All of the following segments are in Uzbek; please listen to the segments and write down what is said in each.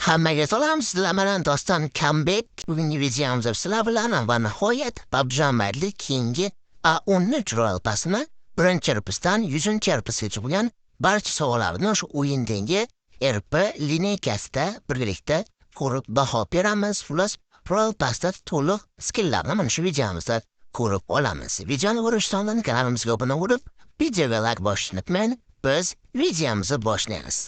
Hammaga salom, sizlar bilan Doston Comeback. Bugungi videomizda sizlar bilan va nihoyat PUBG Mobile keyingi A13 Royal Pass'ini birinchi RP'dan 100 RP'gacha bo'lgan barcha savollarni o'sha o'yindagi RP lineykasida birgalikda ko'rib baho beramiz. Plus Royal Pass'da to'liq skilllarni mana shu videomizda ko'rib olamiz. Videoni ko'rishdan oldin kanalimizga obuna bo'lib, videoga like bosishni unutmang. Biz videomizni boshlaymiz.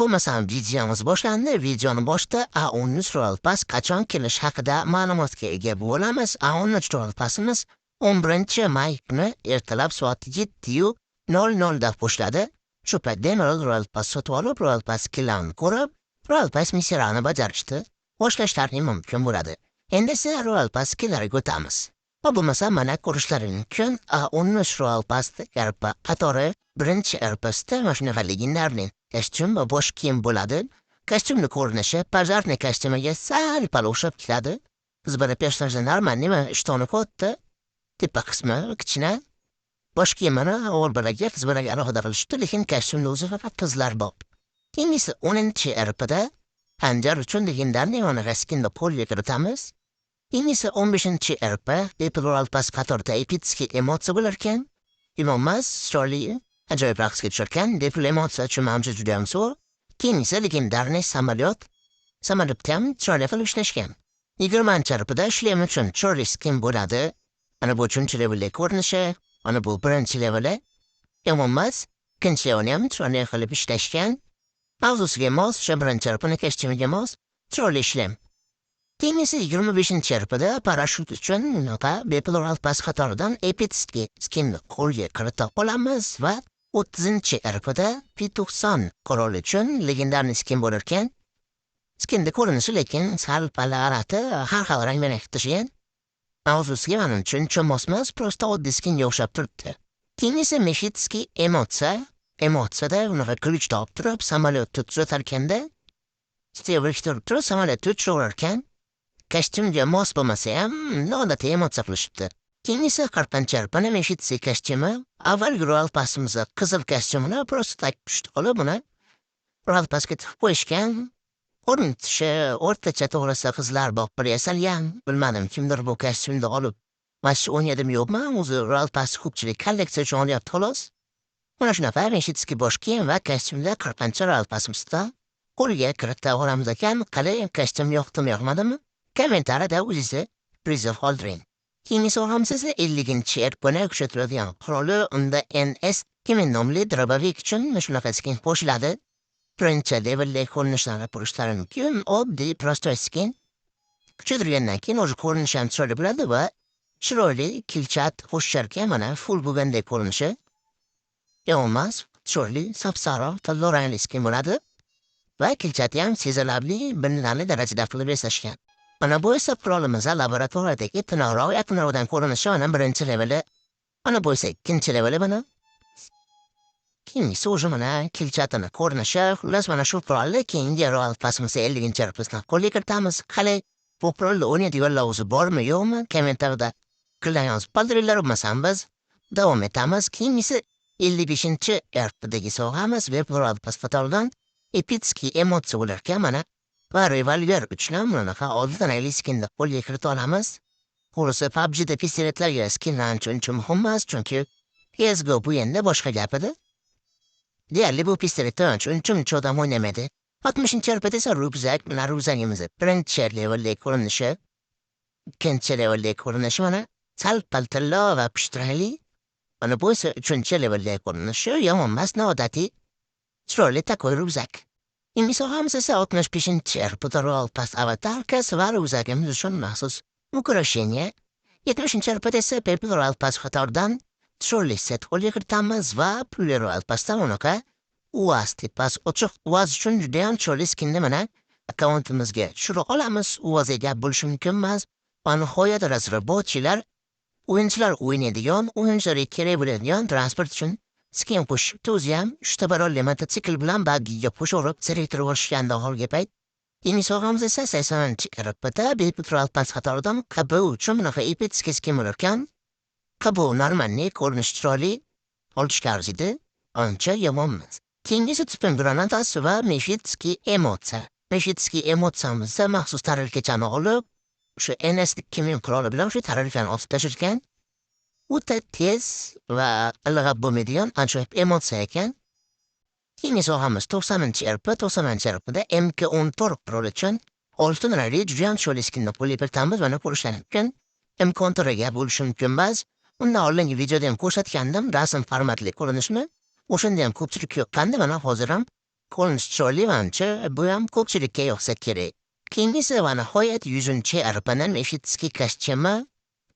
Bo'lmasam videomiz boshlandi. Videoni boshida A13 Royal Pass qachon kelish haqida ma'lumotga ega bo'lamiz. A13 Royal Pass'imiz 11 may kuni ertalab soat 7:00 da boshladi. Shu paytda Royal Pass sotib olib, Royal Pass skillarni ko'rib, Royal Pass missiyalarini bajarishdi. Boshlashlaring mumkin bo'ladi. Endi esa Royal Pass skillariga o'tamiz. Bo'lmasa mana ko'rishlaring mumkin. A13 Royal Pass qatori birinchi RP'sda mana shunaqa legendarniy kostyum va bosh kiyim bo'ladi. Kostyumni ko'rinishi pojarniy kostyumiga sal pal o'xshab keladi. Biz buni personajda normalniy va ishtoni katta, tepa qismi kichkina. Bosh kiyimini o'lbiraga, qizbiraga alohida qilishdi, lekin kostyumni o'zi faqat qizlar bor. Keyin esa 10 RP'da Hanjar uchun legendarniy va skinni polga kiritamiz. Keyin esa 15 RP People Royal Pass qatorida epitskiy emotsiya bo'lar ekan. Imommas Charlie ajoyib raqsga tushirgan, People emotsiya tushunmamcha juda ham zo'r. Keyin esa legendarniy samolyot. Samolyotda ham Charlie qilib ishlashgan. 20 RP'da shlem uchun Charlie skin bo'ladi. Ana bu 3-levelli ko'rinishi, ana bu 1-leveli. Imommas ikkinchi levelni ham Charlie qilib ishlashgan. Mavzusiga mos, shu 1-RP'ni kostyumiga mos Charlie shlem. Keyin esa 25 RP'da parashyut uchun People Royal Pass qatoridan epitskiy skinni qo'lga kirita olamiz va 30 RP'da P90 qurol uchun legendarniy skin bo'lar ekan. Skinni ko'rinishi lekin sal pal arati har xil rang bilan tashigan. Mavzusiga mana uchun mosmas, prosta oddiy skinga o'xshab turibdi. Keyin esa Meshitskiy emotsiyada unaqa kuch topib turib, samolyotni tuzatarkanda Steve turib samolyotni uchirar ekan. Kostyumga mos bo'lmasa ham noodatiy emotsiya qilishibdi. Keyin esa 40-RP'ni Meshitskiy kostyumi avvalgi Royal Pass'imizda qizil kostyumini prosta takib olib uni Royal Pass'ga tiqib qo'yishgan. Ko'rinishi o'rtacha to'g'risi qizlar bor bir yasalgan. Bilmadim kimdir bu kostyumni olib mash o'ynadim yo'qmi, o'zi Royal Pass ko'pchilik kolleksiya uchun olyapti xolos. Mana shunaqa Meshitskiy bosh kiyim va kostyumda 40-Royal Pass'imizda qo'lga kirita olamiz ekan. Qalay, kostyum yoqdimi, yoqmadimi? Kommentariyada o'zingizni prizof qoldiring. Keyin esa sizni 50 RP'ni kuchaytiradigan quroli unda NS 2000 nomli drobovik uchun shunaqa skin qo'shiladi. Birinchi levelli ko'rinishlarni ko'rishlari mumkin. Oddiy prostoy skin. Kuchaytirgandan keyin o'zi ko'rinishi ham chiroyli bo'ladi va chiroyli kilchat qo'shisharkan mana full bo'lgandek ko'rinishi. Yo'qmas, chiroyli sapsariq tanlo rangli skin bo'ladi va kilchati ham sezilarli bilinarli darajada qilib yasashgan. Mana bu esa qurolimiz laboratoriyadagi yaqinroqdan ko'rinishi mana 1-leveli. Mana bu esa 2-leveli mana. Keyin esa o'zi mana kilchatini ko'rinishi, xullas mana shu qurolni keyingi Royal Pass'imizda 50-RP'sini qo'lga kiritamiz. Qalay, bu qurolni o'ynaydiganlar o'zi bormi, yo'qmi? Kommentariyada qilgan yozib qoldiringlar, bo'lmasam biz davom etamiz. Keyin esa 55-RP'dagi sovg'amiz Royal Pass qatoridan epitskiy emotsiya bo'lar ekan mana. Va revolver uchun bunaqa oldingi skinni qo'lga kirita olamiz. To'g'risi PUBG'da pistoletlarga skinlar uncha muhim emas, chunki CS:GO bu endi boshqa gap edi. Deyarli bu pistoletda uncha odam o'ynamaydi. 60-RP'da esa ryukzak, mana ryukzagimiz 1-levelli ko'rinishi, 2-levelli ko'rinishi mana sal paltillo va pishtirali. Mana bu esa 3-levelli ko'rinishi, yomon emas, noodatiy chiroyli takoy ryukzak. Imzohamiz esa 65-RP'da Royal Pass avatarkasi va ryukzagimiz uchun maxsus ukrasheniya. 70-RP'da esa People Royal Pass qatoridan chiroyli set qo'lga kiritamiz va pulli Royal Pass'dan unaqa UAZ tipas ochiq UAZ uchun juda ham chiroyli skinni mana akkauntimizga tushira olamiz. UAZga gap bo'lishi mumkin emas. Va nihoyat razrabochilar o'yinchilar o'ynaydigan, o'yinchilarga kerak bo'ladigan transport uchun skin qo'shibdi. O'zi ham 3 barolli mototsikl bilan bagiga qo'shib selektorga olishganda holga payt. Yeni sovg'amiz esa 80-RP'da People Royal Pass qatoridan QB uchun bunaqa epitskiy skin bo'lar ekan. QB normalniy ko'rinishi chiroyli, olishga arziydi, ancha yomon emas. Keyingisi tüpün granatası va Meshitskiy emotsiya. Meshitskiy emotsiyamizda maxsus tarelkachani olib, o'sha NSlik kimyo quroli bilan o'sha tarelkani osib tashlashgan. O'ta tez va ilg'ab bo'lmaydigan ajoyib emotsiya ekan. Keyingi sohamiz 90-RP da MK14 quroli uchun oltin rangli judayam chiroyli skinni qo'lga kiritamiz va uni ko'rishlari mumkin. MK14ga bo'lishi mumkin emas. Undan oldingi videoda ham ko'rsatgandim rasm formatli ko'rinishni. O'shanda ham ko'pchilik yoqqandi, mana hozir ham ko'rinish chiroyli manimcha, bu ham ko'pchilikka yoqsa kerak. Keyingisi va nihoyat 100-RPning Meshitskiy kostyumi.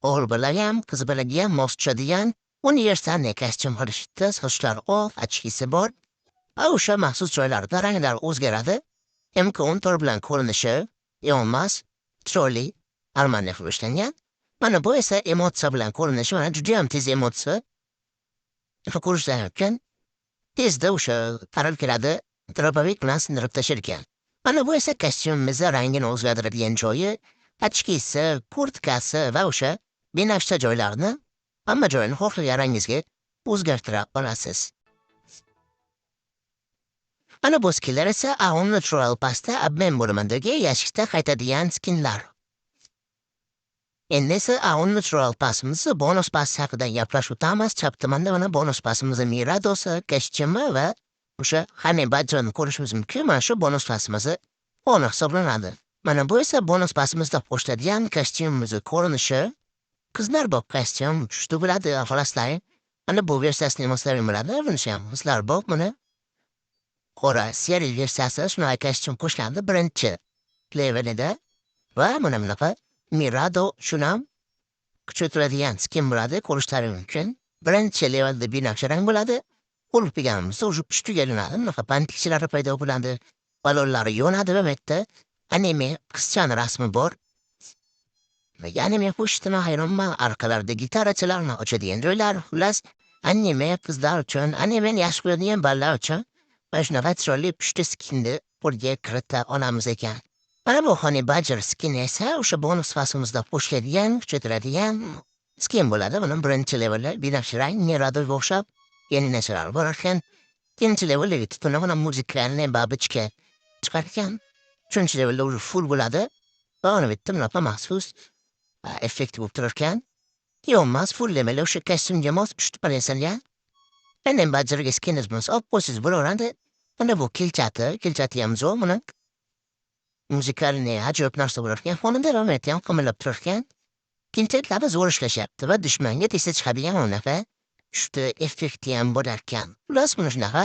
O'g'il bolaga ham, qiz bolaga ham mos tushadigan universalniy kostyum qilishdi, sochlari oq, ochkisi bor. O'sha maxsus joylarda ranglar o'zgaradi. MK14 bilan ko'rinishi yonmas, chiroyli, harmoniya qilib ishlangan. Mana bu esa emotsiya bilan ko'rinishi, mana judayam tez emotsiya. Ko'rishlar mumkin. Tezda o'sha taralkiladi, dробовик bilan sindirib tashirgan. Mana bu esa kostyumimizni rangini o'zgartiradigan joyi, ochkisi, kurtkasi va o'sha binafsha joylarni hamma joyini xohlagan rangingizga o'zgartira olasiz. Ana bu skinlar esa Aon Natural Pass'ta obmen bo'limidagi yashikda qaytadigan skinlar. Endi esa Aon Natural Pass'imizni bonus pass haqida gaplashib o'tamiz. Chap tomonda mana bonus passimizni Miradosi, kostyumi va o'sha Honey Badger'ni ko'rishimiz mumkin. Mana shu bonus passimizni bonus hisoblanadi. Mana bu esa bonus passimizda qo'shiladigan kostyumimizni ko'rinishi. Qizlar bop kostyum juda bo'ladi, xolaslar. Mana bu versiyasini moslari bo'ladi, bunisi ham moslari bop mana. Qora serial versiyasi shunday kostyum qo'shiladi birinchi levelida va mana bunaqa Mirado shunam kuchaytiradigan skin bo'ladi, ko'rishlari mumkin. Birinchi levelda binafsha rang bo'ladi. Qo'l deganimizda o'sha push tugalinadi, bunaqa bantikchalari paydo bo'ladi. Ballonlari yonadi va bu yerda anime qizchani rasmi bor. Anime qo'shiqni hayronman, orqalarida gitarachalarni ochadigan joylar, xullas anime qizlar uchun, animeni yaxshi ko'radigan bolalar uchun mana shunaqa chiroyli pushti skinni qo'lga kirita olamiz ekan. Mana bu Honey Badger skini esa o'sha bonus faslimizda qo'shiladigan, kuchaytiradigan skin bo'ladi. Buni birinchi levelda binafsha rang Miradoga o'xshab yeni narsalar bor ekan. Ikkinchi leveldagi tutuni mana muzikalarni babichka chiqargan. Uchinchi levelda o'zi full bo'ladi. Va uni bitta bunaqa maxsus effekt bo'lib turar ekan. Yonmas full level o'sha kostyumga mos pushti yasalgan. Honey Badger'ga skinimiz olib qo'ysiz bo'laveradi. Mana bu kilchati ham zo'r buni. Muzikalni ajoyib narsa bo'lar ekan, fonida romantik ham qimillab turar ekan. Kinchetlari zo'r ishlashyapti va dushmanga tezda chiqadigan unaqa pushti effekti ham bo'lar ekan. Xullas buni shunaqa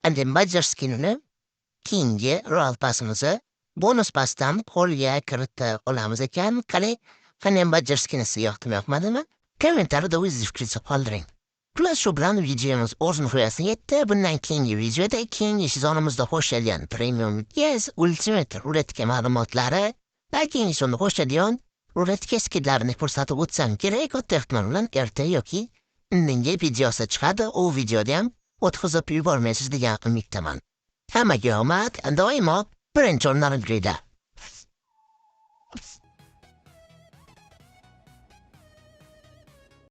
Honey Badger skinini keyingi Royal Pass'imizni bonus passdan qo'lga kirita olamiz ekan. Qani Honey Badger skinisi yoqdimi-yoqmadimi? Kommentariyada o'zingiz fikringizni qoldiring. Xullas shu bilan videomiz o'z nihoyasiga yetdi. Bundan keyingi videoda keyingi sezonimizda qo'shilgan Premium Yes Ultimate ruletka ma'lumotlari va keyingi sonda qo'shiladigan ruletka skinlarini ko'rsatib o'tsam kerak. Katta ehtimol bilan erta yoki indinga videosi chiqadi. U videoda ham o'tkazib yubormaysiz degan umiddaman. Hammaga omad, doimo birinchi o'rinlarida.